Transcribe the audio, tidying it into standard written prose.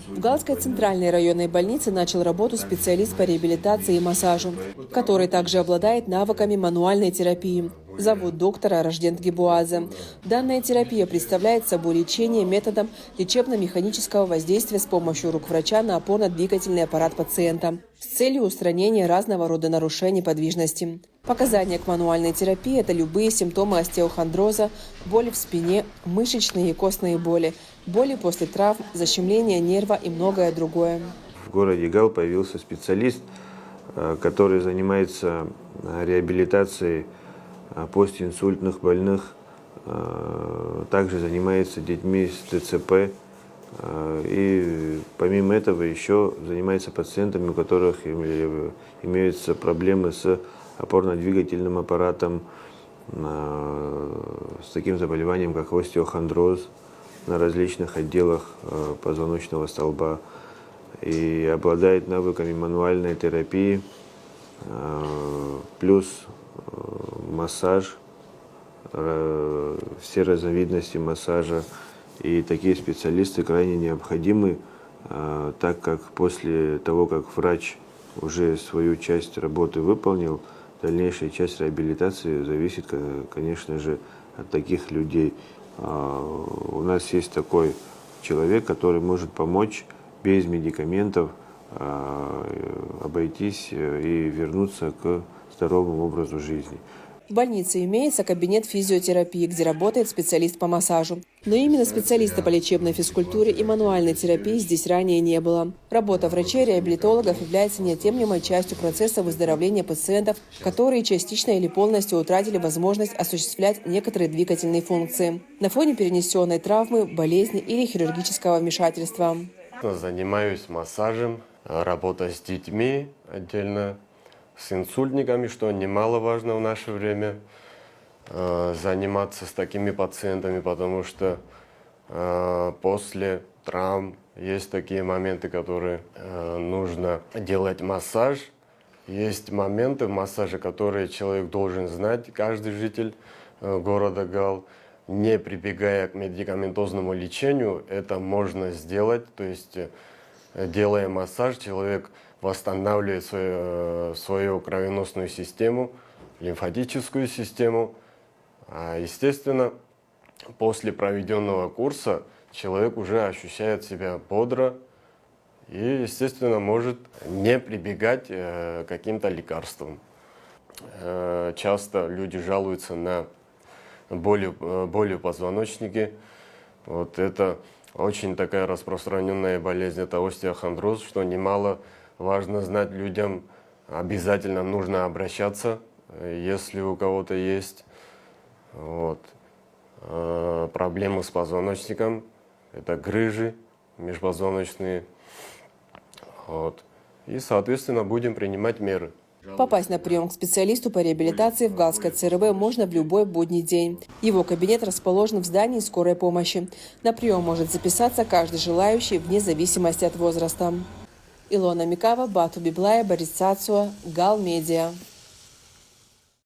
В Галской центральной районной больнице начал работу специалист по реабилитации и массажу, который также обладает навыками мануальной терапии. Зовут доктора Ражден Гебуадзе. Данная терапия представляет собой лечение методом лечебно-механического воздействия с помощью рук врача на опорно-двигательный аппарат пациента с целью устранения разного рода нарушений подвижности. Показания к мануальной терапии – это любые симптомы остеохондроза, боли в спине, мышечные и костные боли, боли после травм, защемления нерва и многое другое. В городе Гал появился специалист, который занимается реабилитацией постинсультных больных, также занимается детьми с ДЦП и помимо этого еще занимается пациентами, у которых имеются проблемы с опорно-двигательным аппаратом, с таким заболеванием, как остеохондроз на различных отделах позвоночного столба, и обладает навыками мануальной терапии, плюс массаж, все разновидности массажа. И такие специалисты крайне необходимы, так как после того, как врач уже свою часть работы выполнил, дальнейшая часть реабилитации зависит, конечно же, от таких людей. У нас есть такой человек, который может помочь без медикаментов обойтись и вернуться к здоровому образу жизни. В больнице имеется кабинет физиотерапии, где работает специалист по массажу. Но именно специалиста по лечебной физкультуре и мануальной терапии здесь ранее не было. Работа врачей-реабилитологов является неотъемлемой частью процесса выздоровления пациентов, которые частично или полностью утратили возможность осуществлять некоторые двигательные функции на фоне перенесенной травмы, болезни или хирургического вмешательства. Занимаюсь массажем, работа с детьми отдельно, с инсультниками, что немаловажно в наше время, заниматься с такими пациентами, потому что после травм есть такие моменты, которые нужно делать массаж. Есть моменты в массаже, которые человек должен знать, каждый житель города Гал. Не прибегая к медикаментозному лечению, это можно сделать, то есть делая массаж, человек восстанавливает свою кровеносную систему, лимфатическую систему. Естественно, после проведенного курса человек уже ощущает себя бодро и, естественно, может не прибегать к каким-то лекарствам. Часто люди жалуются на боли в позвоночнике. Вот это очень такая распространенная болезнь, это остеохондроз, что важно знать людям, обязательно нужно обращаться, если у кого-то есть проблемы с позвоночником, это грыжи межпозвоночные, и, соответственно, будем принимать меры. Попасть на прием к специалисту по реабилитации в Галской ЦРБ можно в любой будний день. Его кабинет расположен в здании скорой помощи. На прием может записаться каждый желающий вне зависимости от возраста. Илона Микава, Бату Библая, Борис Цацуа, Гал Медиа.